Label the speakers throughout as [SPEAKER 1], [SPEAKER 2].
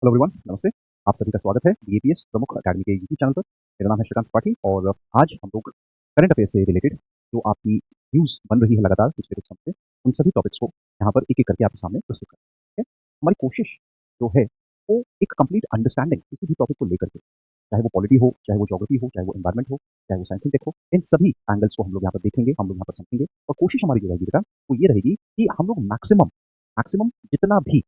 [SPEAKER 1] Hello everyone, नमस्ते। आप सभी का स्वागत है बीएपीएस प्रमुख अकेडमी के यूट्यूब चैनल पर। मेरा नाम है श्रीकांत त्रिपाठी और आज हम लोग करंट अफेयर से रिलेटेड जो आपकी न्यूज़ बन रही है लगातार पिछले कुछ समय से, उन सभी टॉपिक्स को यहाँ पर एक-एक करके आपके सामने प्रस्तुत करें, ठीक है? हमारी कोशिश जो है वो एक कंप्लीट अंडरस्टैंडिंग किसी भी टॉपिक को लेकर के, चाहे वो पॉलिटी हो, चाहे वो ज्योग्राफी हो, चाहे वो एनवायरनमेंट हो, चाहे वो साइंस एंड टेक हो, इन सभी एंगल्स को हम लोग यहाँ पर देखेंगे, हम लोग यहाँ पर समझेंगे और कोशिश हमारी जो रहेगी बेटा, वो ये रहेगी कि हम लोग मैक्सिमम मैक्सिमम जितना भी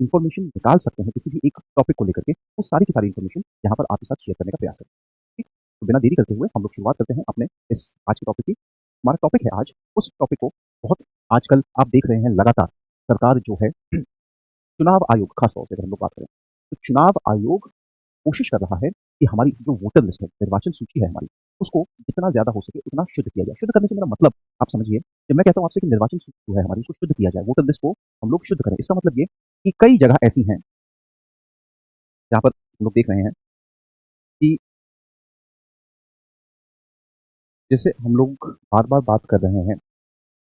[SPEAKER 1] इन्फॉर्मेशन निकाल सकते हैं किसी भी एक टॉपिक को लेकर के, वो सारी की सारी इन्फॉर्मेशन यहाँ पर आपके साथ शेयर करने का प्रयास करें। ठीक? तो बिना देरी करते हुए हम लोग शुरुआत करते हैं अपने इस आज के टॉपिक की। हमारा टॉपिक है आज, उस टॉपिक को बहुत आजकल आप देख रहे हैं लगातार सरकार जो है चुनाव आयोग खास तौर से अगर हम लोग बात करें, तो चुनाव आयोग कोशिश कर रहा है कि हमारी जो वोटर लिस्ट है, निर्वाचन सूची है हमारी, उसको जितना ज़्यादा हो सके उतना शुद्ध किया जाए। शुद्ध करने से मेरा मतलब आप समझिए, जब मैं कहता हूँ आपसे कि निर्वाचन सूची जो है हमारी उसको शुद्ध किया जाए, वोटर लिस्ट को हम लोग शुद्ध करें, इसका मतलब ये कि कई जगह ऐसी हैं जहाँ पर हम लोग देख रहे हैं कि जैसे हम लोग बार-बार बात कर रहे हैं,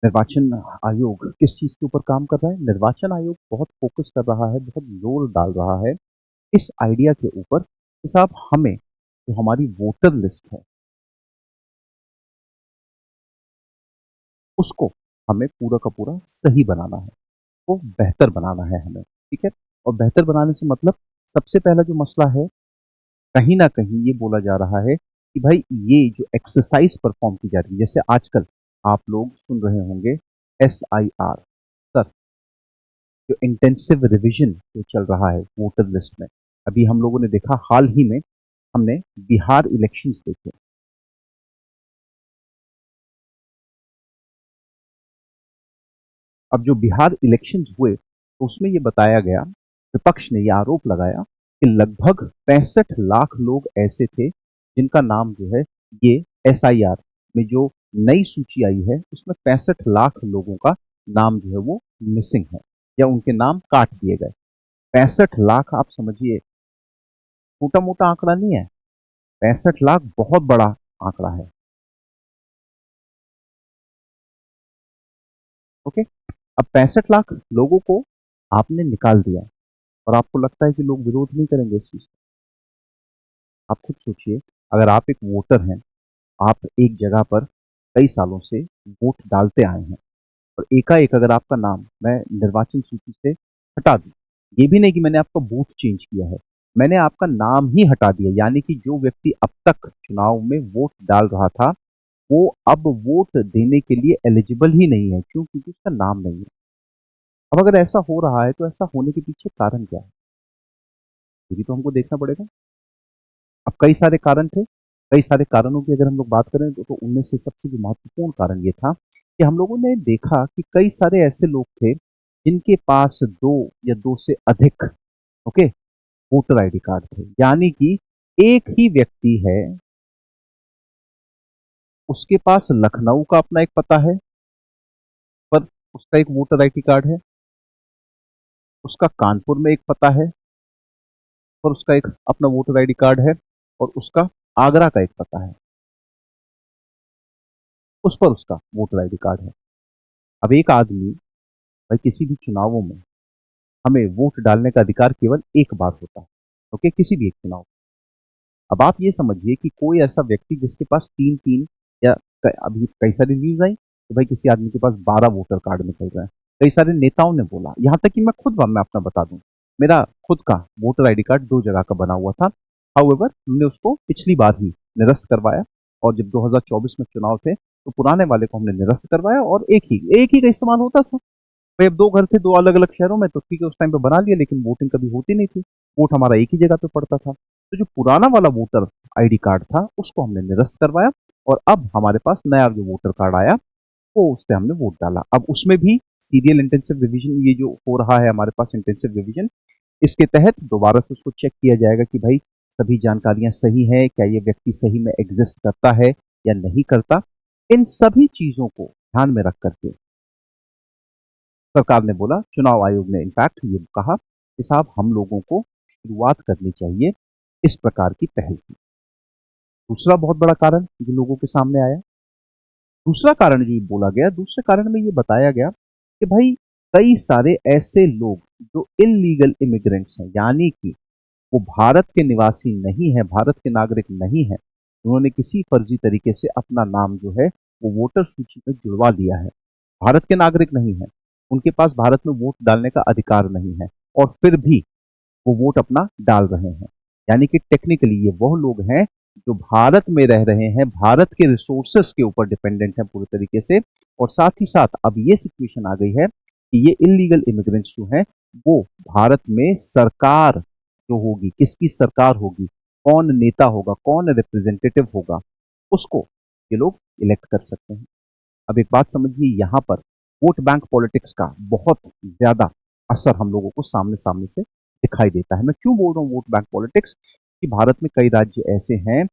[SPEAKER 1] निर्वाचन आयोग किस चीज़ के ऊपर काम कर रहा है? निर्वाचन आयोग बहुत फ़ोकस कर रहा है, बहुत ज़ोर डाल रहा है इस आइडिया के ऊपर कि साहब हमें जो हमारी वोटर लिस्ट है, उसको हमें पूरा का पूरा सही बनाना है, वो बेहतर बनाना है हमें, ठीक है? और बेहतर बनाने से मतलब सबसे पहला जो मसला है, कहीं न कहीं ये बोला जा रहा है कि भाई ये जो एक्सरसाइज़ परफ़ॉर्म की जा रही है, जैसे आजकल आप लोग सुन रहे होंगे एसआईआर, सर जो इंटेंसिव रिविज़न जो चल रहा है वोटर लिस्ट में, अभी हम लोगों ने देखा हाल ही में हमने बिहार इलेक्शंस देखे। अब जो बिहार इलेक्शंस हुए, तो उसमें ये बताया गया, विपक्ष ने ये आरोप लगाया कि लगभग 65 लाख लोग ऐसे थे, जिनका नाम जो है ये एसआईआर में जो नई सूची आई है, उसमें 65 लाख लोगों का नाम जो है वो मिसिंग है या उनके नाम काट दिए गए। 65 लाख आप समझिए, छोटा-मोटा आंकड़ा नहीं है। 65 लाख बहुत बड़ा आंकड़ा है, ओके? अब 65 लाख लोगों को आपने निकाल दिया और आपको लगता है कि लोग विरोध नहीं करेंगे इस चीज़ का। आप खुद सोचिए, अगर आप एक वोटर हैं, आप एक जगह पर कई सालों से वोट डालते आए हैं और एकाएक अगर आपका नाम मैं निर्वाचन सूची से हटा दूँ, ये भी नहीं कि मैंने आपका बूथ चेंज किया है, मैंने आपका नाम ही हटा दिया, यानी कि जो व्यक्ति अब तक चुनाव में वोट डाल रहा था, वो अब वोट देने के लिए एलिजिबल ही नहीं है। क्यों? क्योंकि उसका नाम नहीं है। अब अगर ऐसा हो रहा है, तो ऐसा होने के पीछे कारण क्या है? ये भी तो हमको देखना पड़ेगा। अब कई सारे कारण थे, कई सारे कारणों की अगर हम लोग बात करें तो उनमें से सबसे जो महत्वपूर्ण कारण ये था कि हम लोगों ने देखा कि कई सारे ऐसे लोग थे, जिनके पास 2 या 2 से अधिक ओके, वोटर आईडी कार्ड थे। यानी कि एक ही व्यक्ति है, उसके पास लखनऊ का अपना एक पता है, पर उसका एक वोटर आईडी कार्ड है, उसका कानपुर में एक पता है, पर उसका एक अपना वोटर आईडी कार्ड है और उसका आगरा का एक पता है, उस पर उसका वोटर आईडी कार्ड है। अब एक आदमी भाई किसी भी चुनावों में हमें वोट डालने का अधिकार केवल एक बार होता है, ओके? किसी भी एक चुनाव। अब आप ये समझिए कि कोई ऐसा व्यक्ति जिसके पास 3-3 या अभी कई सारी न्यूज़ आई कि भाई किसी आदमी के पास 12 वोटर कार्ड निकल रहे हैं। कई सारे नेताओं ने बोला, यहाँ तक कि मैं अपना बता दूँ, मेरा खुद का वोटर आईडी कार्ड 2 जगह का बना हुआ था। हाउएवर हमने उसको पिछली बार ही निरस्त करवाया और जब 2024 में चुनाव थे, तो पुराने वाले को हमने निरस्त करवाया और एक ही का इस्तेमाल होता था। भाई अब 2 घर थे 2 अलग-अलग शहरों में, तो ठीक है उस टाइम पे बना लिया, लेकिन वोटिंग कभी होती नहीं थी। वोट हमारा एक ही जगह पे पड़ता था। तो जो पुराना वाला वोटर आईडी कार्ड था, उसको हमने निरस्त करवाया और अब हमारे पास नया जो वोटर कार्ड आया, वो उससे हमने वोट डाला। अब उसमें भी सीरियल इंटेंसिव रिवीजन ये जो हो रहा है हमारे पास इंटेंसिव रिवीजन, इसके तहत दोबारा से उसको चेक किया जाएगा कि भाई सभी जानकारियाँ सही हैं, क्या ये व्यक्ति सही में एग्ज़िस्ट करता है या नहीं करता। इन सभी चीज़ों को ध्यान में रख कर के सरकार ने बोला, चुनाव आयोग ने इनफैक्ट ये कहा कि साहब हम लोगों को शुरुआत करनी चाहिए इस प्रकार की पहल की। दूसरा बहुत बड़ा कारण जो लोगों के सामने आया, दूसरा कारण जो बोला गया, दूसरे कारण में ये बताया गया कि भाई कई सारे ऐसे लोग जो इलीगल इमिग्रेंट्स हैं, यानी कि वो भारत के निवासी नहीं है, भारत के नागरिक नहीं है, उन्होंने किसी फर्जी तरीके से अपना नाम जो है वो वोटर सूची में जुड़वा लिया है, भारत के नागरिक नहीं है, उनके पास भारत में वोट डालने का अधिकार नहीं है, और फिर भी वो वोट अपना डाल रहे हैं। यानी कि टेक्निकली ये वो लोग हैं जो भारत में रह रहे हैं, भारत के रिसोर्सेस के ऊपर डिपेंडेंट हैं पूरे तरीके से, और साथ ही साथ अब ये सिचुएशन आ गई है कि ये इलीगल इमिग्रेंट्स जो हैं वो भारत में सरकार जो होगी, किसकी सरकार होगी, कौन नेता होगा, कौन रिप्रेजेंटेटिव होगा, उसको ये लोग इलेक्ट कर सकते हैं। अब एक बात समझिए, यहां पर वोट बैंक पॉलिटिक्स का बहुत ज्यादा असर हम लोगों को सामने सामने से दिखाई देता है। मैं क्यों बोल रहा हूँ वोट बैंक पॉलिटिक्स? कि भारत में कई राज्य ऐसे हैं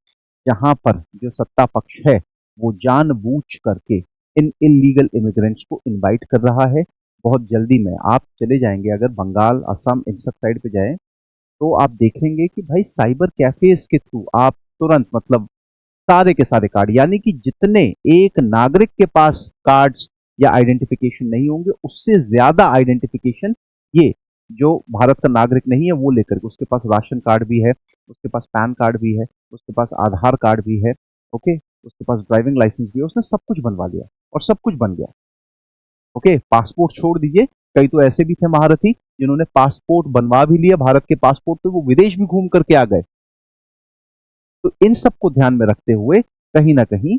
[SPEAKER 1] जहां पर जो सत्ता पक्ष है वो जानबूझ करके इन इलीगल इमिग्रेंट्स को इनवाइट कर रहा है। बहुत जल्दी में आप चले जाएंगे, अगर बंगाल, असम, इन सब साइड पे जाएं, तो आप देखेंगे कि भाई साइबर कैफेज के थ्रू आप तुरंत, मतलब सारे के सारे कार्ड, यानी कि जितने एक नागरिक के पास कार्ड्स या आइडेंटिफिकेशन नहीं होंगे, उससे ज्यादा आइडेंटिफिकेशन ये जो भारत का नागरिक नहीं है वो लेकर के, उसके पास राशन कार्ड भी है, उसके पास पैन कार्ड भी है, उसके पास आधार कार्ड भी है, ओके, उसके पास ड्राइविंग लाइसेंस भी है, उसने सब कुछ बनवा लिया और सब कुछ बन गया। ओके, पासपोर्ट छोड़ दीजिए, कई तो ऐसे भी थे महारथी जिन्होंने पासपोर्ट बनवा भी लिया, भारत के पासपोर्ट पे वो विदेश भी घूम करके आ गए। तो इन सबको ध्यान में रखते हुए कहीं ना कहीं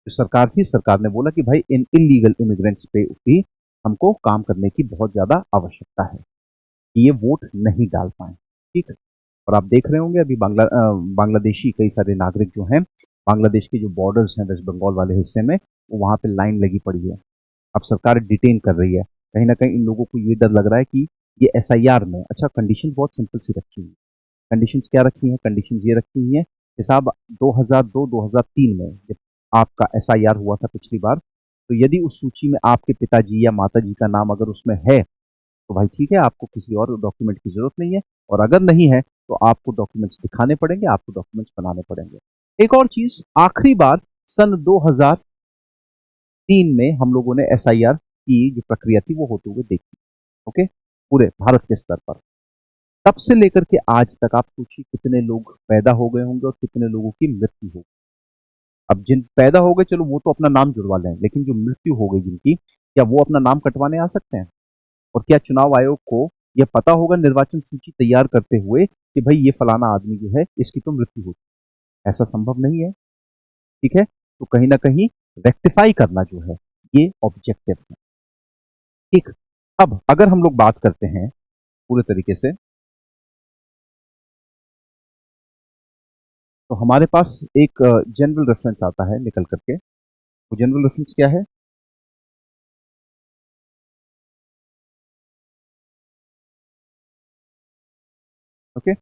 [SPEAKER 1] जो सरकार थी, सरकार ने बोला कि भाई इन इलीगल इमिग्रेंट्स पे भी हमको काम करने की बहुत ज्यादा आवश्यकता है कि ये वोट नहीं डाल पाए। ठीक है। और आप देख रहे होंगे अभी बांग्लादेशी कई सारे नागरिक जो हैं, बांग्लादेश के जो बॉर्डर्स हैं वेस्ट बंगाल वाले हिस्से में, वो वहां पे लाइन लगी पड़ी है। अब सरकार डिटेन कर रही है। कहीं ना कहीं इन लोगों को ये डर लग रहा है कि ये एसआईआर में, अच्छा कंडीशन बहुत सिंपल सी रखी हुई है। कंडीशंस क्या रखी हैं? कंडीशंस ये रखी हुई हैं कि साहब 2002-2003 में जब आपका एसआईआर हुआ था पिछली बार, तो यदि उस सूची में आपके पिताजी या माताजी का नाम अगर उसमें है, तो भाई ठीक है, आपको किसी और डॉक्यूमेंट की जरूरत नहीं है, और अगर नहीं है तो आपको डॉक्यूमेंट्स दिखाने पड़ेंगे, आपको डॉक्यूमेंट्स बनाने पड़ेंगे। एक और चीज, आखिरी बार सन 2003 में हम लोगों ने एसआईआर की जो प्रक्रिया थी वो होते हुए देखी। ओके, पूरे भारत के स्तर पर। तब से लेकर के आज तक आप सोचिए कितने लोग पैदा हो गए होंगे और कितने लोगों की मृत्यु हो। अब जिन पैदा हो गए चलो वो तो अपना नाम जुड़वा लें, लेकिन जो मृत्यु हो गई जिनकी, क्या वो अपना नाम कटवाने आ सकते हैं? और क्या चुनाव आयोग को यह पता होगा निर्वाचन सूची तैयार करते हुए कि भाई ये फलाना आदमी जो है इसकी तो मृत्यु हो? ऐसा संभव नहीं है। ठीक है। तो कहीं ना कहीं रेक्टिफाई करना जो है ये ऑब्जेक्टिव है। ठीक। अब अगर हम लोग बात करते हैं पूरे तरीके से, तो हमारे पास एक जनरल रेफरेंस आता है निकल करके। वो जनरल रेफरेंस क्या है? ओके,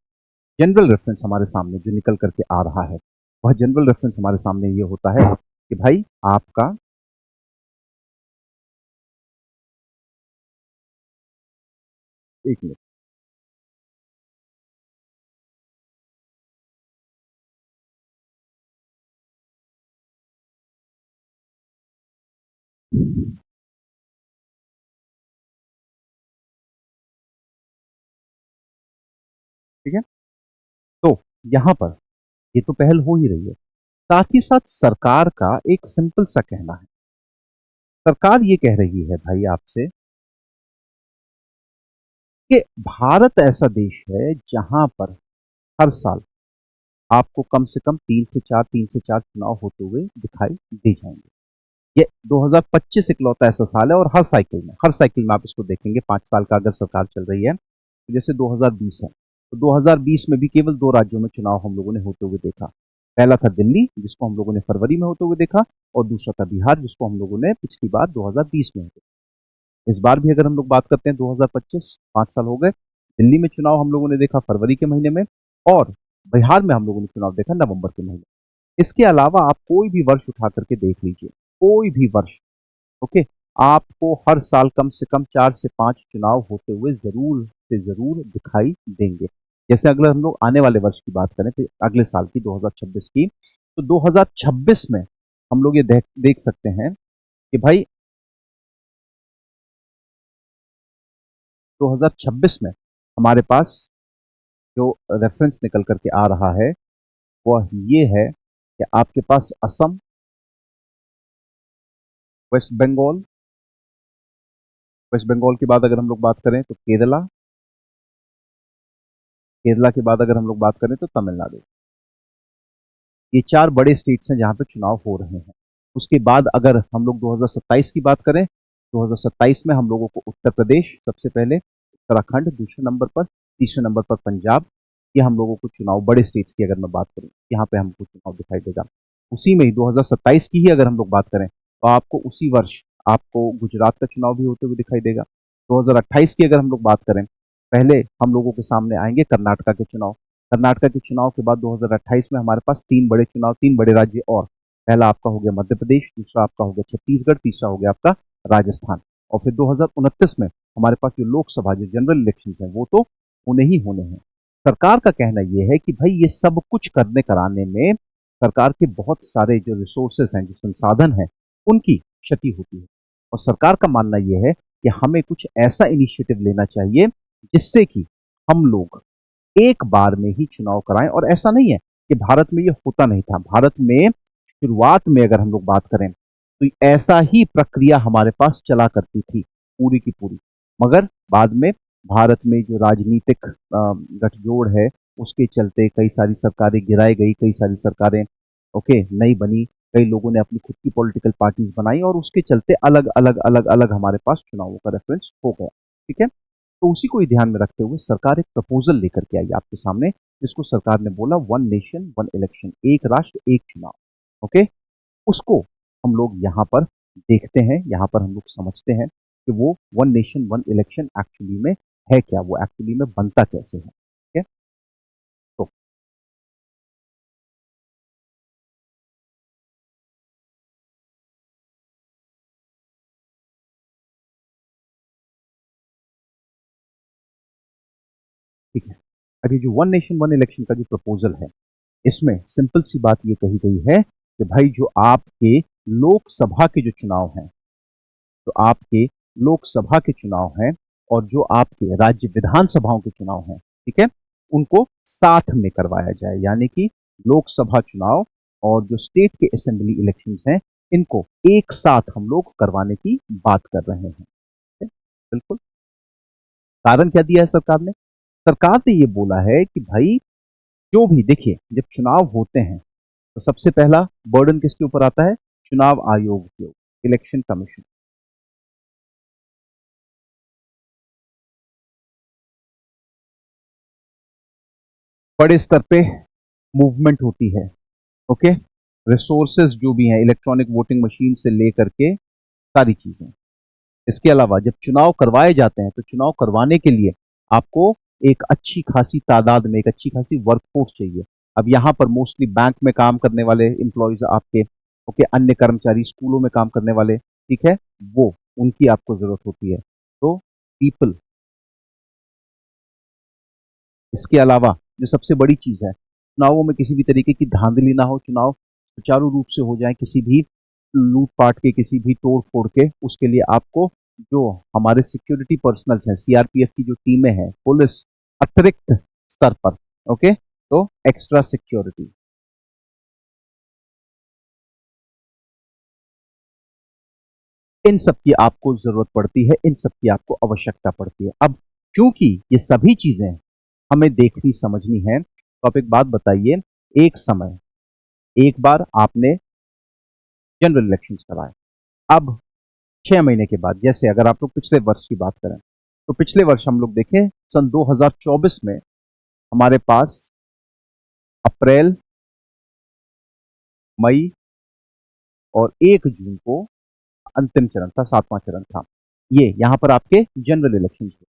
[SPEAKER 1] जनरल रेफरेंस हमारे सामने जो निकल करके आ रहा है, वह जनरल रेफरेंस हमारे सामने ये होता है कि भाई आपका, एक मिनट, ठीक है। तो यहां पर ये तो पहल हो ही रही है, साथ ही साथ सरकार का एक सिंपल सा कहना है। सरकार ये कह रही है भाई आपसे कि भारत ऐसा देश है जहां पर हर साल आपको कम से कम तीन से चार चुनाव होते हुए दिखाई दे जाएंगे। ये 2025 इकलौता ऐसा साल है, और हर साइकिल में आप इसको देखेंगे, 5 साल का अगर सरकार चल रही है, तो जैसे 2020 है, तो 2020 में भी केवल दो राज्यों में चुनाव हम लोगों ने होते हुए देखा। पहला था दिल्ली, जिसको हम लोगों ने फरवरी में होते हुए देखा, और दूसरा था बिहार, जिसको हम लोगों ने पिछली बार 2020 में होते। इस बार भी अगर हम लोग बात करते हैं 2025, 5 साल हो गए, दिल्ली में चुनाव हम लोगों ने देखा फरवरी के महीने में, और बिहार में हम लोगों ने चुनाव देखा नवंबर के महीने। इसके अलावा आप कोई भी वर्ष उठा करके देख लीजिए, कोई भी वर्ष, ओके, आपको हर साल कम से कम 4 से 5 चुनाव होते हुए जरूर से जरूर दिखाई देंगे। जैसे अगर हम लोग आने वाले वर्ष की बात करें, तो अगले साल की 2026 की, तो 2026 में हम लोग ये देख सकते हैं कि भाई 2026 में हमारे पास जो रेफरेंस निकल करके आ रहा है वह ये है कि आपके पास असम, वेस्ट बंगाल, वेस्ट बंगाल के बाद अगर हम लोग बात करें तो केरला, केरला के बाद अगर हम लोग बात करें तो तमिलनाडु। ये चार बड़े स्टेट्स हैं जहां पे चुनाव हो रहे हैं। उसके बाद अगर हम लोग 2027 की बात करें, 2027 में हम लोगों को उत्तर प्रदेश सबसे पहले, उत्तराखंड दूसरे नंबर पर, तीसरे नंबर पर पंजाब, ये हम लोगों को चुनाव, बड़े स्टेट्स की अगर मैं बात करूं, यहाँ पे हमको चुनाव दिखाई देगा। उसी में ही 2027 की ही अगर हम लोग बात करें तो आपको उसी वर्ष आपको गुजरात का चुनाव भी होते हुए दिखाई देगा। 2028 की अगर हम लोग बात करें, पहले हम लोगों के सामने आएंगे कर्नाटका के चुनाव। कर्नाटका के चुनाव के बाद 2028 में हमारे पास तीन बड़े चुनाव, तीन बड़े राज्य और, पहला आपका हो गया मध्य प्रदेश, दूसरा आपका हो गया छत्तीसगढ़, तीसरा हो गया आपका राजस्थान। और फिर 2029 में हमारे पास जो लोकसभा, जो जनरल इलेक्शन है, वो तो होने ही होने हैं। सरकार का कहना यह है कि भाई ये सब कुछ करने कराने में सरकार के बहुत सारे जो रिसोर्सेस हैं, जो संसाधन हैं, उनकी क्षति होती है। और सरकार का मानना यह है कि हमें कुछ ऐसा इनिशिएटिव लेना चाहिए जिससे कि हम लोग एक बार में ही चुनाव कराएं। और ऐसा नहीं है कि भारत में ये होता नहीं था। भारत में शुरुआत में अगर हम लोग बात करें तो ऐसा ही प्रक्रिया हमारे पास चला करती थी पूरी की पूरी। मगर बाद में भारत में जो राजनीतिक गठजोड़ है, उसके चलते कई सारी सरकारें गिराई गई, कई सारी सरकारें नई बनी, कई लोगों ने अपनी खुद की पॉलिटिकल पार्टीज बनाई, और उसके चलते अलग अलग अलग अलग हमारे पास चुनावों का रेफरेंस हो गया। ठीक है, तो उसी को ही ध्यान में रखते हुए सरकार एक प्रपोजल लेकर के आई आपके सामने, जिसको सरकार ने बोला वन नेशन वन इलेक्शन, एक राष्ट्र एक चुनाव। ओके, उसको हम लोग यहाँ पर देखते हैं, यहाँ पर हम लोग समझते हैं कि वो one nation one election actually में है क्या, वो एक्चुअली में बनता कैसे है। ठीक है, तो ठीक है, अभी जो वन नेशन वन इलेक्शन का जो प्रपोजल है, इसमें सिंपल सी बात ये कही गई है कि भाई जो आपके लोकसभा के जो चुनाव हैं, तो आपके लोकसभा के चुनाव हैं और जो आपके राज्य विधानसभाओं के चुनाव हैं, ठीक है, उनको साथ में करवाया जाए। यानी कि लोकसभा चुनाव और जो स्टेट के असेंबली इलेक्शंस हैं, इनको एक साथ हम लोग करवाने की बात कर रहे हैं। ठीक है? बिल्कुल। कारण क्या दिया है सरकार ने? सरकार ने ये बोला है कि भाई जो भी, देखिए, जब चुनाव होते हैं तो सबसे पहला बर्डन किसके ऊपर आता है? चुनाव आयोग के ऊपर, इलेक्शन कमीशन। बड़े स्तर पे मूवमेंट होती है। ओके, रिसोर्सेज जो भी हैं, इलेक्ट्रॉनिक वोटिंग मशीन से लेकर के सारी चीजें। इसके अलावा जब चुनाव करवाए जाते हैं तो चुनाव करवाने के लिए आपको एक अच्छी खासी तादाद में, एक अच्छी खासी वर्कफोर्स चाहिए। अब यहाँ पर मोस्टली बैंक में काम करने वाले एम्प्लॉयज आपके, अन्य कर्मचारी, स्कूलों में काम करने वाले, ठीक है, वो, उनकी आपको जरूरत होती है। तो पीपल। इसके अलावा जो सबसे बड़ी चीज है, चुनावों में किसी भी तरीके की धांधली ना हो, चुनाव सुचारू रूप से हो जाए, किसी भी लूटपाट के, किसी भी तोड़ फोड़ के, उसके लिए आपको जो हमारे सिक्योरिटी पर्सनल्स हैं, सीआरपीएफ की जो टीमें हैं, पुलिस, अतिरिक्त स्तर पर, ओके, तो एक्स्ट्रा सिक्योरिटी, इन सब की आपको जरूरत पड़ती है, इन सब की आपको आवश्यकता पड़ती है। अब क्योंकि ये सभी चीजें हमें देखनी समझनी है, तो आप एक बात बताइए, एक समय, एक बार आपने जनरल इलेक्शन कराए, अब 6 महीने के बाद, जैसे अगर आप लोग पिछले वर्ष की बात करें, तो पिछले वर्ष हम लोग देखें सन 2024 में हमारे पास अप्रैल, मई और 1 जून को अंतिम चरण था, 7वां चरण था। ये यहां पर आपके जनरल इलेक्शन हुए।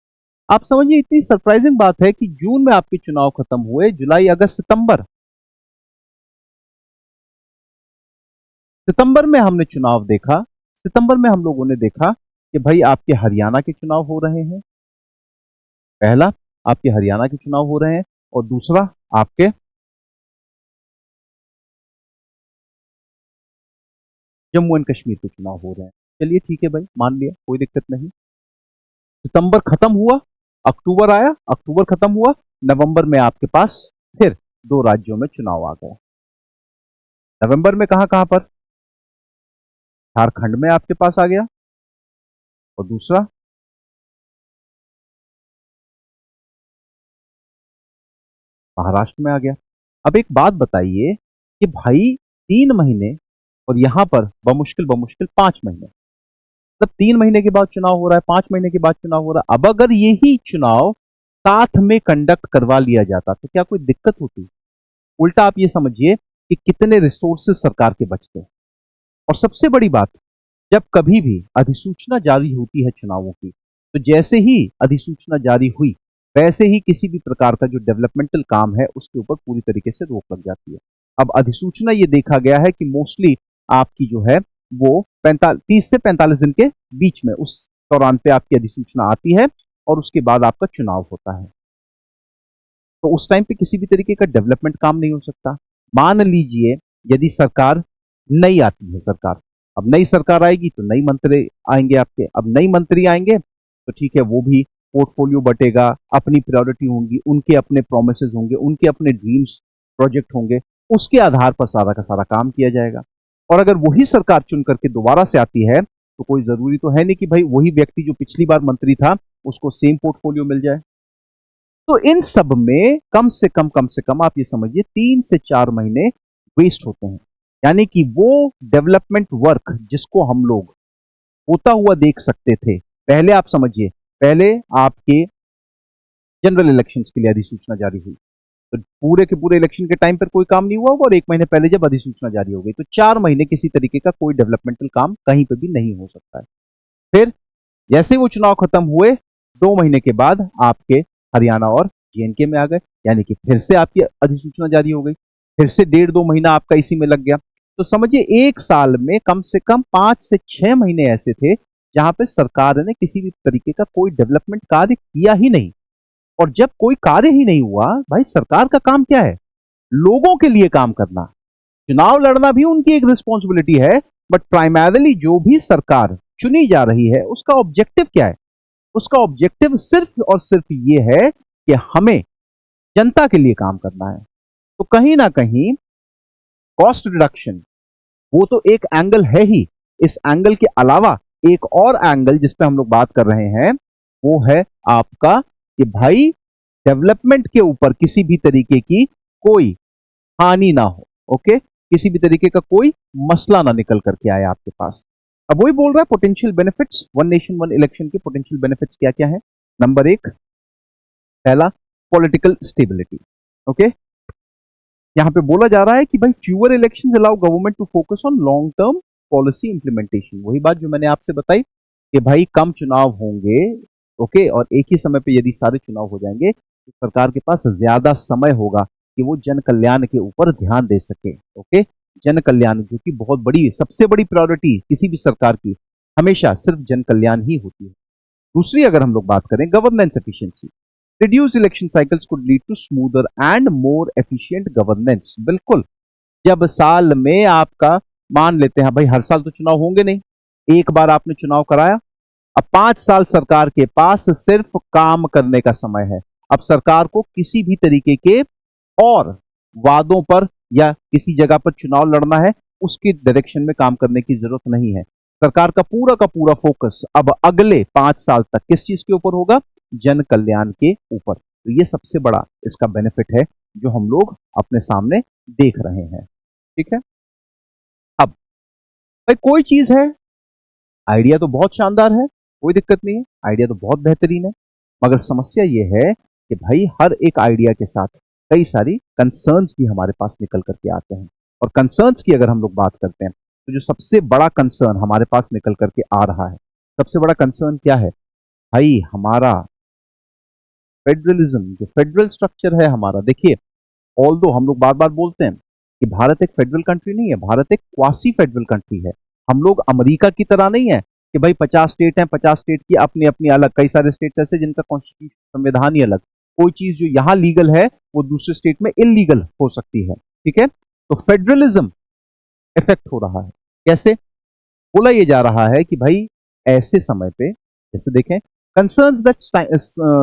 [SPEAKER 1] आप समझिए, इतनी सरप्राइजिंग बात है कि जून में आपके चुनाव खत्म हुए, जुलाई, अगस्त, सितंबर, सितंबर में हमने चुनाव देखा। सितंबर में हम लोगों ने देखा कि भाई आपके हरियाणा के चुनाव हो रहे हैं, पहला आपके हरियाणा के चुनाव हो रहे हैं, और दूसरा आपके जम्मू एंड कश्मीर के चुनाव हो रहे हैं। चलिए ठीक है भाई, मान लिया, कोई दिक्कत नहीं। सितंबर खत्म हुआ, अक्टूबर आया, अक्टूबर खत्म हुआ, नवंबर में आपके पास फिर दो राज्यों में चुनाव आ गया। नवंबर में कहां कहां पर? झारखंड में आपके पास आ गया, और दूसरा महाराष्ट्र में आ गया। अब एक बात बताइए कि भाई 3 महीने, और यहां पर बमुश्किल बमुश्किल 5 महीने, मतलब 3 महीने के बाद चुनाव हो रहा है, 5 महीने के बाद चुनाव हो रहा है। अब अगर यही चुनाव साथ में कंडक्ट करवा लिया जाता तो क्या कोई दिक्कत होती? उल्टा आप ये समझिए कि कितने रिसोर्सेस सरकार के बचते हैं। और सबसे बड़ी बात, जब कभी भी अधिसूचना जारी होती है चुनावों की, तो जैसे ही अधिसूचना जारी हुई, वैसे ही किसी भी प्रकार का जो डेवलपमेंटल काम है उसके ऊपर पूरी तरीके से रोक लग जाती है। अब अधिसूचना ये देखा गया है कि मोस्टली आपकी जो है वो 30 से 45 दिन के बीच में, उस दौरान पे आपकी अधिसूचना आती है और उसके बाद आपका चुनाव होता है। तो उस टाइम पे किसी भी तरीके का डेवलपमेंट काम नहीं हो सकता। मान लीजिए यदि सरकार नई आती है, सरकार, अब नई सरकार आएगी तो नई मंत्री आएंगे आपके, अब नई मंत्री आएंगे तो ठीक है, वो भी पोर्टफोलियो बटेगा, अपनी प्रायोरिटी होंगी, उनके अपने प्रोमिसेस होंगे, उनके अपने ड्रीम्स प्रोजेक्ट होंगे, उसके आधार पर सारा का सारा काम किया जाएगा। और अगर वही सरकार चुन करके दोबारा से आती है तो कोई जरूरी तो है नहीं कि भाई वही व्यक्ति जो पिछली बार मंत्री था उसको सेम पोर्टफोलियो मिल जाए। तो इन सब में कम से कम आप ये समझिए 3 से 4 महीने वेस्ट होते हैं। यानी कि वो डेवलपमेंट वर्क जिसको हम लोग होता हुआ देख सकते थे, पहले आप समझिए, पहले आपके जनरल इलेक्शंस के लिए अधिसूचना जारी हुई, तो पूरे के पूरे इलेक्शन के टाइम पर कोई काम नहीं हुआ होगा, और 1 महीने पहले जब अधिसूचना जारी हो गई तो 4 महीने किसी तरीके का कोई डेवलपमेंटल काम कहीं पर भी नहीं हो सकता है। फिर जैसे वो चुनाव खत्म हुए, 2 महीने के बाद आपके हरियाणा और जेएनके में आ गए, यानी कि फिर से आपकी अधिसूचना जारी हो गई, फिर से 1.5-2 महीना आपका इसी में लग गया। तो समझिए 1 साल में कम से कम 5 से 6 महीने ऐसे थे जहां पे सरकार ने किसी भी तरीके का कोई डेवलपमेंट कार्य किया ही नहीं। और जब कोई कार्य ही नहीं हुआ, भाई सरकार का काम क्या है? लोगों के लिए काम करना। चुनाव लड़ना भी उनकी एक रिस्पॉन्सिबिलिटी है, बट प्राइमरली जो भी सरकार चुनी जा रही है उसका ऑब्जेक्टिव क्या है? उसका ऑब्जेक्टिव सिर्फ और सिर्फ ये है कि हमें जनता के लिए काम करना है। तो कहीं ना कहीं कॉस्ट रिडक्शन वो तो एक एंगल है ही, इस एंगल के अलावा एक और एंगल जिस पे हम लोग बात कर रहे हैं वो है आपका कि भाई डेवलपमेंट के ऊपर किसी भी तरीके की कोई हानि ना हो। ओके, किसी भी तरीके का कोई मसला ना निकल करके आए आपके पास। अब वही बोल रहा है potential benefits, one nation one election के पोटेंशियल बेनिफिट्स क्या क्या है? नंबर 1, पहला, पॉलिटिकल स्टेबिलिटी। ओके, यहां पे बोला जा रहा है कि भाई fewer election allow government to focus on long term policy implementation. वही बात जो मैंने आपसे बताई कि भाई कम चुनाव होंगे, ओके, और एक ही समय पे यदि सारे चुनाव हो जाएंगे तो सरकार के पास ज्यादा समय होगा कि वो जन कल्याण के ऊपर ध्यान दे सके। ओके, जन कल्याण जो कि बहुत बड़ी, सबसे बड़ी प्रायोरिटी किसी भी सरकार की हमेशा सिर्फ जन कल्याण ही होती है। दूसरी अगर हम लोग बात करें, governance efficiency. Reduce election cycles could lead to smoother and more efficient governance. बिल्कुल, जब साल में आपका, मान लेते हैं भाई हर साल तो चुनाव होंगे नहीं, एक बार आपने चुनाव कराया, अब 5 साल सरकार के पास सिर्फ काम करने का समय है। अब सरकार को किसी भी तरीके के और वादों पर या किसी जगह पर चुनाव लड़ना है, उसके डायरेक्शन में काम करने की जरूरत नहीं है। सरकार का पूरा फोकस अब अगले 5 साल तक किस चीज के ऊपर होगा? जन कल्याण के ऊपर। तो ये सबसे बड़ा इसका बेनिफिट है जो हम लोग अपने सामने देख रहे हैं। ठीक है, अब भाई कोई चीज है, आइडिया तो बहुत शानदार है, कोई दिक्कत नहीं है, आइडिया तो बहुत बेहतरीन है, मगर समस्या यह है कि भाई हर एक आइडिया के साथ कई सारी कंसर्न्स भी हमारे पास निकल करके आते हैं। और कंसर्न्स की अगर हम लोग बात करते हैं तो जो सबसे बड़ा कंसर्न हमारे पास निकल करके आ रहा है, सबसे बड़ा कंसर्न क्या है? भाई हमारा फेडरलिज्म, जो फेडरल स्ट्रक्चर है हमारा, देखिए, ऑल दो हम लोग बार बार बोलते हैं कि भारत एक फेडरल कंट्री नहीं है, भारत एक क्वासी फेडरल कंट्री है। हम लोग अमेरिका की तरह नहीं है कि भाई 50 स्टेट हैं, 50 स्टेट की अपनी अपनी अलग, कई सारे स्टेट्स ऐसे जिनका कॉन्स्टिट्यूशन, संविधान ही अलग। कोई चीज जो यहाँ लीगल है वो दूसरे स्टेट में इलीगल हो सकती है। ठीक है, तो फेडरलिज्म इफेक्ट हो रहा है। कैसे? बोला ये जा रहा है कि भाई ऐसे समय पे, जैसे देखें, concerns that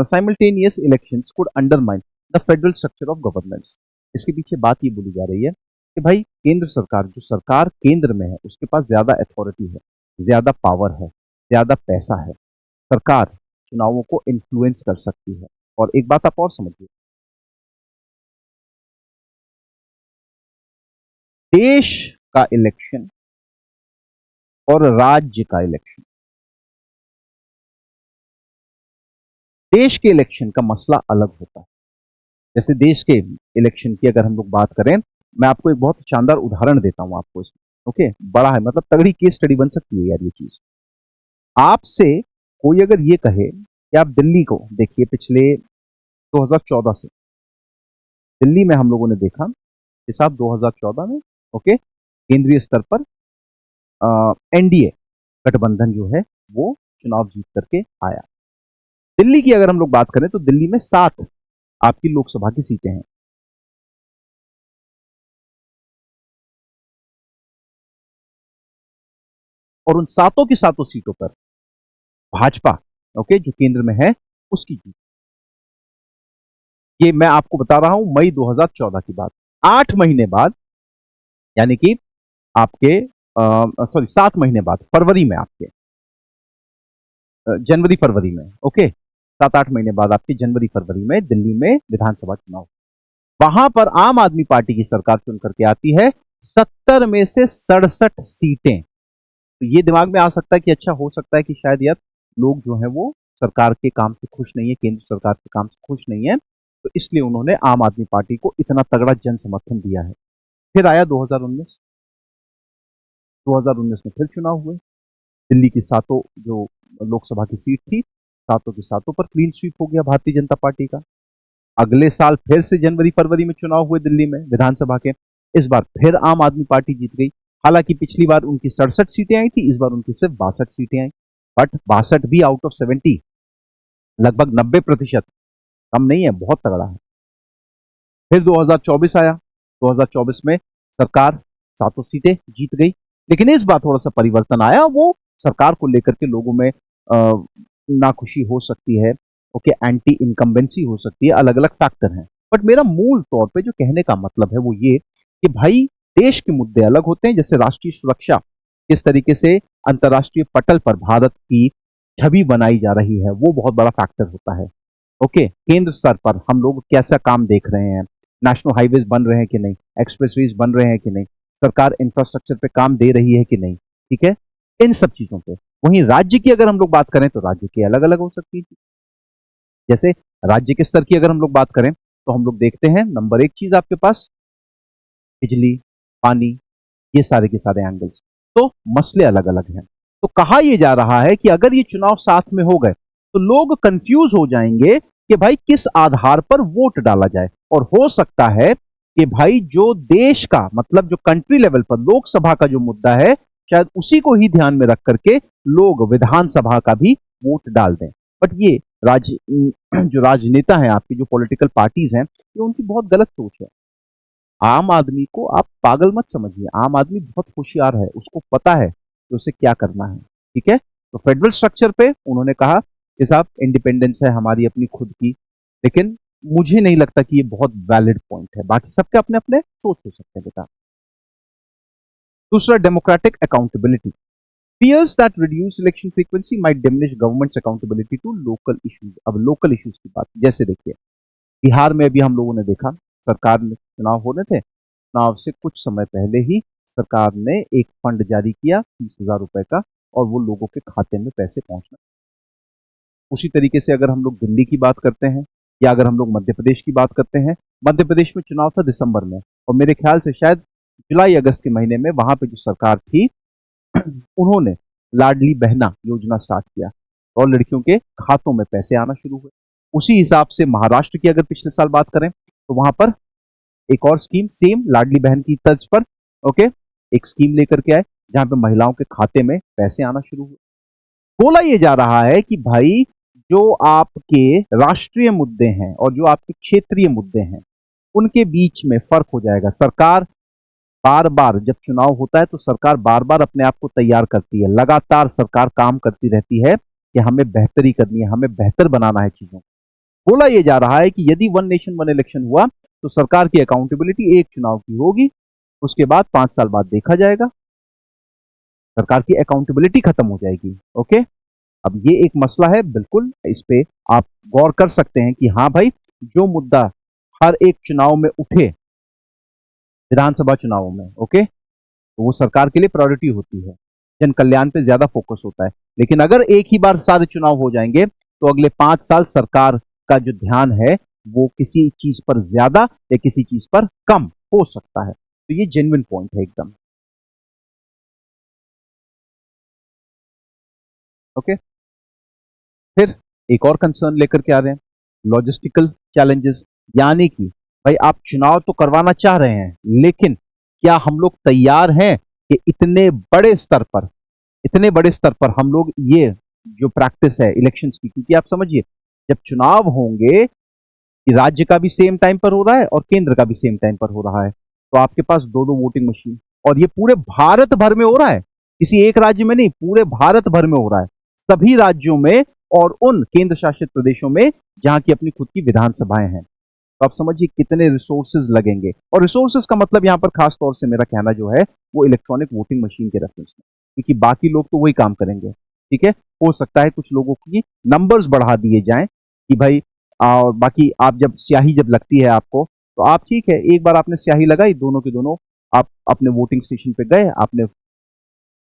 [SPEAKER 1] simultaneous elections could undermine the federal structure of governance. इसके पीछे बात ये बोली जा रही है कि भाई केंद्र सरकार, जो सरकार केंद्र में है, उसके पास ज्यादा अथॉरिटी है, ज्यादा पावर है, ज्यादा पैसा है। सरकार चुनावों को इन्फ्लुएंस कर सकती है। और एक बात आप और समझिए, देश का इलेक्शन और राज्य का इलेक्शन, देश के इलेक्शन का मसला अलग होता है। जैसे देश के इलेक्शन की अगर हम लोग बात करें, मैं आपको एक बहुत शानदार उदाहरण देता हूं आपको इसमें। ओके, बड़ा है, मतलब तगड़ी केस स्टडी बन सकती है यार ये चीज। आपसे कोई अगर ये कहे कि आप दिल्ली को देखिए, पिछले 2014 से दिल्ली में हम लोगों ने देखा कि साहब 2014 में, ओके, केंद्रीय स्तर पर एनडीए गठबंधन जो है वो चुनाव जीत करके आया। दिल्ली की अगर हम लोग बात करें तो दिल्ली में 7 आपकी लोकसभा की सीटें हैं, और उन सातों की सातों सीटों पर भाजपा, ओके, जो केंद्र में है, उसकी जीत। ये मैं आपको बता रहा हूं मई 2014 की बात। 8 महीने बाद, यानी कि आपके सॉरी 7 महीने बाद, फरवरी में आपके, जनवरी फरवरी में, ओके, 7-8 महीने बाद आपके जनवरी फरवरी में दिल्ली में विधानसभा चुनाव। वहां पर आम आदमी पार्टी की सरकार चुन करके आती है 70 में से 67 सीटें। तो ये दिमाग में आ सकता है कि अच्छा, हो सकता है कि शायद यार लोग जो है वो सरकार के काम से खुश नहीं है, केंद्र सरकार के काम से खुश नहीं है, तो इसलिए उन्होंने आम आदमी पार्टी को इतना तगड़ा जन समर्थन दिया है। फिर आया 2019। 2019 में फिर चुनाव हुए। दिल्ली की सातों जो लोकसभा की सीट थी, सातों की सातों पर क्लीन स्वीप हो गया भारतीय जनता पार्टी का। अगले साल फिर से जनवरी फरवरी में चुनाव हुए दिल्ली में विधानसभा के। इस बार फिर आम आदमी पार्टी जीत गई। हालांकि पिछली बार उनकी 67 सीटें आई थी, इस बार उनकी सिर्फ 62 सीटें आई। बट 62 भी आउट ऑफ 70, लगभग 90%, कम नहीं है, बहुत तगड़ा है। फिर 2024 आया। 2024 में सरकार सातों सीटें जीत गई। लेकिन इस बार थोड़ा सा परिवर्तन आया। वो सरकार को लेकर के लोगों में नाखुशी हो सकती है, ओके, एंटी इनकम्बेंसी हो सकती है, अलग अलग फैक्टर हैं। बट मेरा मूल तौर पे जो कहने का मतलब है वो ये कि भाई देश के मुद्दे अलग होते हैं। जैसे राष्ट्रीय सुरक्षा, किस तरीके से अंतर्राष्ट्रीय पटल पर भारत की छवि बनाई जा रही है, वो बहुत बड़ा फैक्टर होता है। ओके, केंद्र स्तर पर हम लोग कैसा काम देख रहे हैं, नेशनल हाईवेज बन रहे हैं कि नहीं, एक्सप्रेसवेज बन रहे हैं कि नहीं, सरकार इंफ्रास्ट्रक्चर पे काम दे रही है कि नहीं, ठीक है, इन सब चीजों पे। वहीं राज्य की अगर हम लोग बात करें तो राज्य की अलग अलग हो सकती है। जैसे राज्य के स्तर की अगर हम लोग बात करें तो हम लोग देखते हैं, नंबर एक चीज आपके पास बिजली, पानी, ये सारे के सारे एंगल्स, तो मसले अलग अलग हैं। तो कहा यह जा रहा है कि अगर ये चुनाव साथ में हो गए तो लोग कंफ्यूज हो जाएंगे कि भाई किस आधार पर वोट डाला जाए। और हो सकता है कि भाई जो देश का, मतलब जो कंट्री लेवल पर लोकसभा का जो मुद्दा है, शायद उसी को ही ध्यान में रख करके लोग विधानसभा का भी वोट डाल दें। बट ये राज जो राजनेता हैं, आपकी जो पॉलिटिकल पार्टीज हैं, ये उनकी बहुत गलत सोच है। आम आदमी को आप पागल मत समझिए। आम आदमी बहुत होशियार है, उसको पता है कि उसे क्या करना है। ठीक है, तो फेडरल स्ट्रक्चर पे उन्होंने कहा कि साहब इंडिपेंडेंस है हमारी अपनी खुद की। लेकिन मुझे नहीं लगता कि ये बहुत वैलिड पॉइंट है। बाकी सबके अपने अपने सोच हो सकते हैं बेटा। दूसरा, democratic accountability. fears that reduced election frequency might diminish government's accountability to local issues। अब लोकल इश्यूज की बात, जैसे देखिए बिहार में अभी हम लोगों ने देखा, सरकार में चुनाव होने थे, चुनाव से कुछ समय पहले ही सरकार ने एक फंड जारी किया 30,000 रुपए का, और वो लोगों के खाते में पैसे पहुंचना। उसी तरीके से अगर हम लोग दिल्ली की बात करते हैं, या अगर हम लोग मध्य प्रदेश की बात करते हैं, मध्य प्रदेश में चुनाव था दिसंबर में, और मेरे ख्याल से शायद जुलाई अगस्त के महीने में वहां पे जो सरकार थी उन्होंने लाडली बहना योजना स्टार्ट किया, और लड़कियों के खातों में पैसे आना शुरू हुए। उसी हिसाब से महाराष्ट्र की अगर पिछले साल बात करें तो वहां पर एक और स्कीम सेम लाडली बहन की तर्ज पर, ओके, एक स्कीम लेकर के आए जहां पे महिलाओं के खाते में पैसे आना शुरू हुए। बोला यह जा रहा है कि भाई जो आपके राष्ट्रीय मुद्दे हैं और जो आपके क्षेत्रीय मुद्दे हैं, उनके बीच में फर्क हो जाएगा। सरकार बार बार जब चुनाव होता है तो सरकार बार बार अपने आप को तैयार करती है, लगातार सरकार काम करती रहती है कि हमें बेहतरी करनी है, हमें बेहतर बनाना है चीजों को। बोला यह जा रहा है कि यदि वन नेशन वन इलेक्शन हुआ तो सरकार की अकाउंटेबिलिटी एक चुनाव की होगी, उसके बाद 5 साल बाद देखा जाएगा, सरकार की अकाउंटेबिलिटी खत्म हो जाएगी। ओके, अब ये एक मसला है, बिल्कुल इस पे आप गौर कर सकते हैं कि हाँ भाई, जो मुद्दा हर एक चुनाव में उठे, विधानसभा चुनावों में, ओके, तो वो सरकार के लिए प्रायोरिटी होती है, जन कल्याण पे ज्यादा फोकस होता है। लेकिन अगर एक ही बार सारे चुनाव हो जाएंगे तो अगले 5 साल सरकार का जो ध्यान है वो किसी चीज पर ज्यादा या किसी चीज पर कम हो सकता है। तो ये जेन्युइन पॉइंट है एकदम। ओके, फिर एक और कंसर्न लेकर के आ रहे हैं, लॉजिस्टिकल चैलेंजेस। यानी कि भाई आप चुनाव तो करवाना चाह रहे हैं, लेकिन क्या हम लोग तैयार हैं कि इतने बड़े स्तर पर हम लोग ये जो प्रैक्टिस है इलेक्शंस की, क्योंकि आप समझिए जब चुनाव होंगे कि राज्य का भी सेम टाइम पर हो रहा है और केंद्र का भी सेम टाइम पर हो रहा है, तो आपके पास दो दो वोटिंग मशीन, और ये पूरे भारत भर में हो रहा है, किसी एक राज्य में नहीं, पूरे भारत भर में हो रहा है, सभी राज्यों में और उन केंद्र शासित प्रदेशों में जहां की अपनी खुद की विधानसभाएं हैं। तो आप समझिए कितने रिसोर्सेज लगेंगे, और रिसोर्सेज का मतलब यहां पर खास तौर से मेरा कहना जो है वो इलेक्ट्रॉनिक वोटिंग मशीन के रेफरेंस में, क्योंकि बाकी लोग तो वही काम करेंगे। ठीक है, हो सकता है कुछ लोगों की नंबर्स बढ़ा दिए जाएं कि भाई बाकी आप जब स्याही जब लगती है आपको, तो आप ठीक है, एक बार आपने स्याही लगाई दोनों के दोनों, आप अपने वोटिंग स्टेशन पे गए, आपने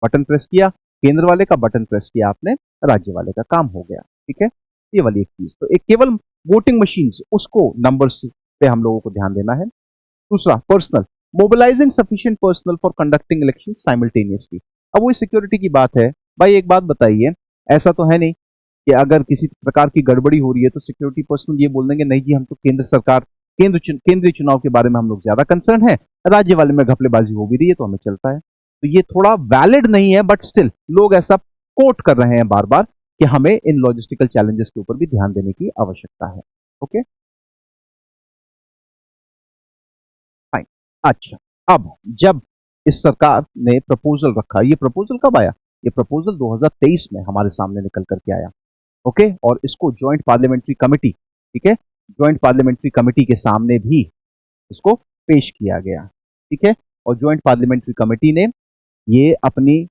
[SPEAKER 1] बटन प्रेस किया, केंद्र वाले का बटन प्रेस किया आपने, राज्य वाले का काम हो गया। ठीक है, ये वाली एक चीज, तो एक केवल वोटिंग मशीन उसको नंबर्स पे हम लोगों को ध्यान देना है। दूसरा, personal, mobilising sufficient personal for conducting election simultaneously. अब वो सिक्योरिटी की बात है। भाई एक बात बताइए, ऐसा तो है नहीं कि अगर किसी प्रकार की गड़बड़ी हो रही है तो सिक्योरिटी पर्सनल ये बोल देंगे नहीं जी हम तो केंद्र सरकार, केंद्रीय चुनाव के बारे में हम लोग ज्यादा कंसर्न है, राज्य वाले में घपलेबाजी हो भी रही है तो हमें चलता है। तो ये थोड़ा वैलिड नहीं है, बट स्टिल लोग ऐसा कोट कर रहे हैं बार बार कि हमें इन लॉजिस्टिकल चैलेंजेस के ऊपर भी ध्यान देने की आवश्यकता है। Okay, fine. अच्छा, अब जब इस सरकार ने प्रपोजल रखा, ये प्रपोजल कब आया? ये प्रपोजल 2023 में हमारे सामने निकल करके आया। ओके, और इसको ज्वाइंट पार्लियामेंट्री कमेटी, ठीक है, ज्वाइंट पार्लियामेंट्री कमेटी के सामने भी इसको पेश किया गया। ठीक है, और ज्वाइंट पार्लियामेंट्री कमेटी ने ये अपनी,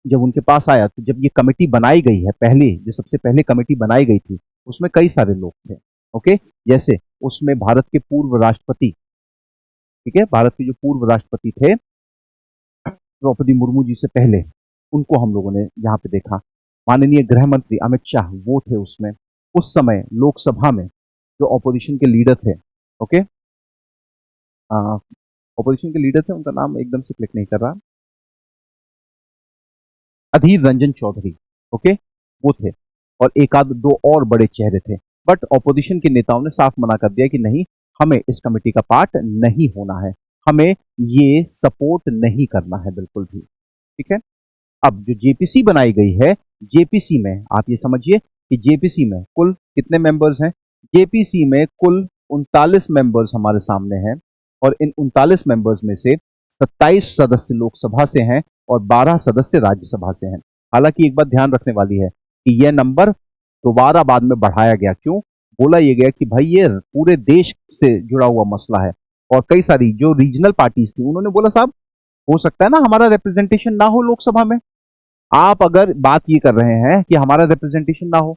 [SPEAKER 1] जब उनके पास आया तो जब ये कमेटी बनाई गई है, पहले जो सबसे पहले कमेटी बनाई गई थी उसमें कई सारे लोग थे। ओके, जैसे उसमें भारत के पूर्व राष्ट्रपति, ठीक है, भारत के जो पूर्व राष्ट्रपति थे द्रौपदी मुर्मू जी से पहले, उनको हम लोगों ने यहाँ पे देखा। माननीय गृह मंत्री अमित शाह वो थे उसमें। उस समय लोकसभा में जो ऑपोजिशन के लीडर थे, ओके, ऑपोजिशन के लीडर थे, उनका नाम एकदम से क्लिक नहीं कर रहा, अधीर रंजन चौधरी, ओके, वो थे, और एक आध दो और बड़े चेहरे थे। बट ऑपोजिशन के नेताओं ने साफ मना कर दिया कि नहीं, हमें इस कमेटी का पार्ट नहीं होना है, हमें ये सपोर्ट नहीं करना है बिल्कुल भी। ठीक है, अब जो जेपीसी बनाई गई है, जेपीसी में आप ये समझिए कि जेपीसी में कुल कितने मेंबर्स हैं? जेपीसी में कुल 39 मेंबर्स हमारे सामने हैं, और इन 39 मेंबर्स में से 27 सदस्य लोकसभा से हैं और 12 सदस्य राज्यसभा से हैं। हालांकि एक बात ध्यान रखने वाली है कि यह नंबर दोबारा बाद में बढ़ाया गया। क्यों? बोला यह गया कि भाई ये पूरे देश से जुड़ा हुआ मसला है, और कई सारी जो रीजनल पार्टीज थी उन्होंने बोला साहब हो सकता है ना हमारा रिप्रेजेंटेशन ना हो लोकसभा में। आप अगर बात ये कर रहे हैं कि हमारा रिप्रेजेंटेशन ना हो,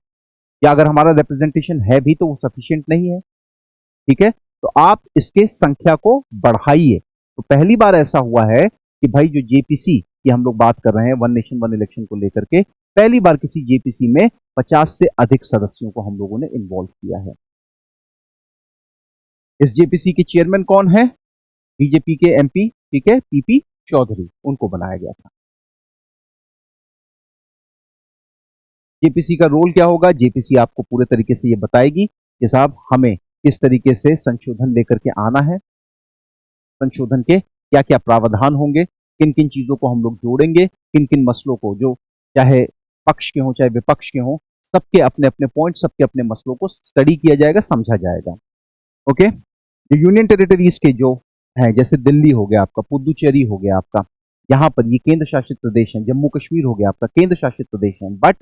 [SPEAKER 1] या अगर हमारा रिप्रेजेंटेशन है भी तो वो सफिशिएंट नहीं है, ठीक है, तो आप इसके संख्या को बढ़ाइए। तो पहली बार ऐसा हुआ है कि भाई जो जेपीसी की हम लोग बात कर रहे हैं वन नेशन वन इलेक्शन को लेकर के, पहली बार किसी जेपीसी में 50 से अधिक सदस्यों को हम लोगों ने इन्वॉल्व किया है। इस जेपीसी के चेयरमैन कौन है? बीजेपी के एमपी, ठीक है, पीपी चौधरी, उनको बनाया गया था। जेपीसी का रोल क्या होगा? जेपीसी आपको पूरे तरीके से ये बताएगी कि साहब हमें किस तरीके से संशोधन लेकर के आना है, संशोधन के क्या क्या प्रावधान होंगे, किन किन चीजों को हम लोग जोड़ेंगे, किन किन मसलों को, जो चाहे पक्ष के हों चाहे विपक्ष के हों, सबके अपने अपने पॉइंट, सबके अपने मसलों को स्टडी किया जाएगा, समझा जाएगा। ओके, जो यूनियन टेरिटरीज के जो हैं, जैसे दिल्ली हो गया आपका, पुदुचेरी हो गया आपका, यहाँ पर ये केंद्र शासित प्रदेश हैं, जम्मू कश्मीर हो गया आपका केंद्र शासित प्रदेश हैं, बट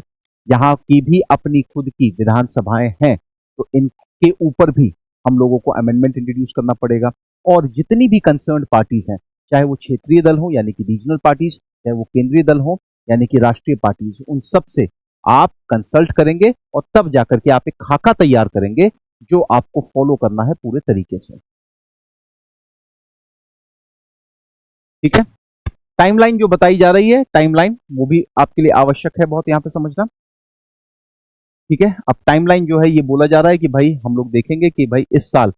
[SPEAKER 1] यहाँ की भी अपनी खुद की विधानसभाएं हैं, तो इनके ऊपर भी हम लोगों को अमेंडमेंट इंट्रोड्यूस करना पड़ेगा। और जितनी भी कंसर्न पार्टीज हैं, चाहे वो क्षेत्रीय दल हो यानी कि रीजनल पार्टीज, चाहे वो केंद्रीय दल हो यानी कि राष्ट्रीय पार्टीज, उन सब से आप कंसल्ट करेंगे और तब जाकर के आप एक खाका तैयार करेंगे जो आपको फॉलो करना है पूरे तरीके से। ठीक है। टाइमलाइन जो बताई जा रही है, टाइमलाइन वो भी आपके लिए आवश्यक है बहुत यहां पे समझना। ठीक है। अब टाइमलाइन जो है ये बोला जा रहा है कि भाई हम लोग देखेंगे कि भाई इस साल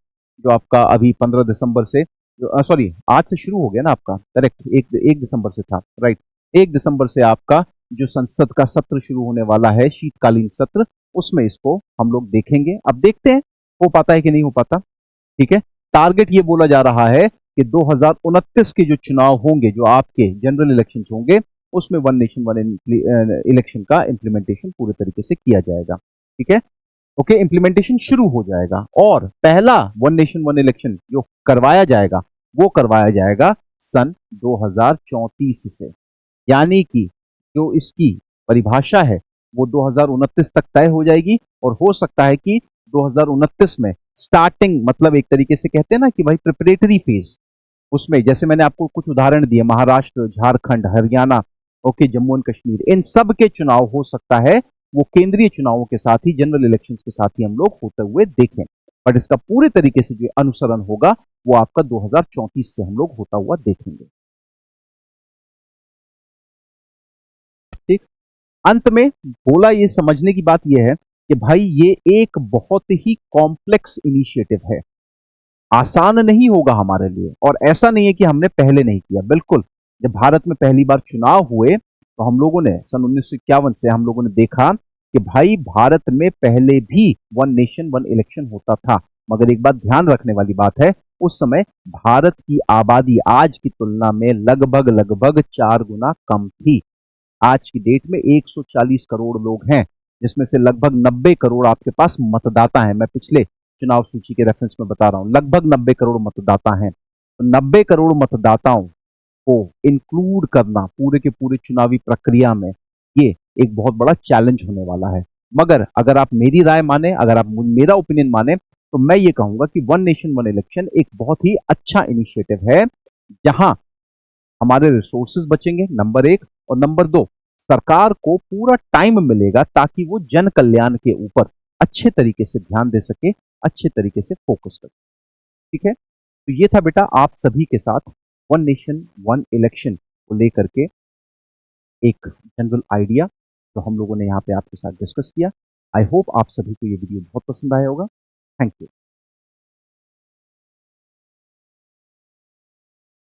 [SPEAKER 1] जो आपका अभी 15 दिसंबर से, सॉरी आज से शुरू हो गया ना आपका, करेक्ट, एक दिसंबर से था, राइट। 1 दिसंबर से आपका जो संसद का सत्र शुरू होने वाला है, शीतकालीन सत्र, उसमें इसको हम लोग देखेंगे। अब देखते हैं हो पाता है कि नहीं हो पाता। ठीक है। टारगेट ये बोला जा रहा है कि 2029 के जो चुनाव होंगे, जो आपके जनरल इलेक्शंस होंगे, उसमें वन नेशन वन इलेक्शन का इंप्लीमेंटेशन पूरे तरीके से किया जाएगा। ठीक है। ओके, इंप्लीमेंटेशन शुरू हो जाएगा और पहला वन नेशन वन इलेक्शन जो करवाया जाएगा वो करवाया जाएगा सन 2034 से। यानी कि जो इसकी परिभाषा है वो 2029 तक तय हो जाएगी, और हो सकता है कि 2029 में स्टार्टिंग, मतलब एक तरीके से कहते हैं ना कि भाई प्रिपरेटरी फेज, उसमें जैसे मैंने आपको कुछ उदाहरण दिए, महाराष्ट्र, झारखंड, हरियाणा, ओके, जम्मू एंड कश्मीर, इन सब के चुनाव हो सकता है वो केंद्रीय चुनावों के साथ ही, जनरल इलेक्शंस के साथ ही हम लोग होते हुए देखें। बट इसका पूरे तरीके से जो अनुसरण होगा वो आपका 2034 से हम लोग होता हुआ देखेंगे। ठीक। अंत में बोला, ये समझने की बात यह है कि भाई ये एक बहुत ही कॉम्प्लेक्स इनिशिएटिव है, आसान नहीं होगा हमारे लिए। और ऐसा नहीं है कि हमने पहले नहीं किया, बिल्कुल। जब भारत में पहली बार चुनाव हुए तो हम लोगों ने सन 1951 से हम लोगों ने देखा कि भाई भारत में पहले भी वन नेशन वन इलेक्शन होता था। मगर एक बात ध्यान रखने वाली बात है, उस समय भारत की आबादी आज की तुलना में लगभग लगभग 4 गुना कम थी। आज की डेट में 140 करोड़ लोग हैं, जिसमें से लगभग 90 करोड़ आपके पास मतदाता हैं। मैं पिछले चुनाव सूची के रेफरेंस में बता रहा हूं, लगभग 90 करोड़ मतदाता हैं। तो 90 करोड़ मतदाताओं को इंक्लूड करना पूरे के पूरे चुनावी प्रक्रिया में, ये एक बहुत बड़ा चैलेंज होने वाला है। मगर अगर आप मेरी राय माने, अगर आप मेरा ओपिनियन माने, तो मैं ये कहूंगा कि वन नेशन वन इलेक्शन एक बहुत ही अच्छा इनिशिएटिव है, जहां हमारे रिसोर्सेज बचेंगे, नंबर एक, और नंबर दो, सरकार को पूरा टाइम मिलेगा ताकि वो जन कल्याण के ऊपर अच्छे तरीके से ध्यान दे सके, अच्छे तरीके से फोकस कर सके। ठीक है। तो ये था बेटा आप सभी के साथ वन नेशन वन इलेक्शन को लेकर के एक जनरल आइडिया जो हम लोगों ने यहाँ पे आपके साथ डिस्कस किया। आई होप आप सभी को ये वीडियो बहुत पसंद आया होगा। Thank you.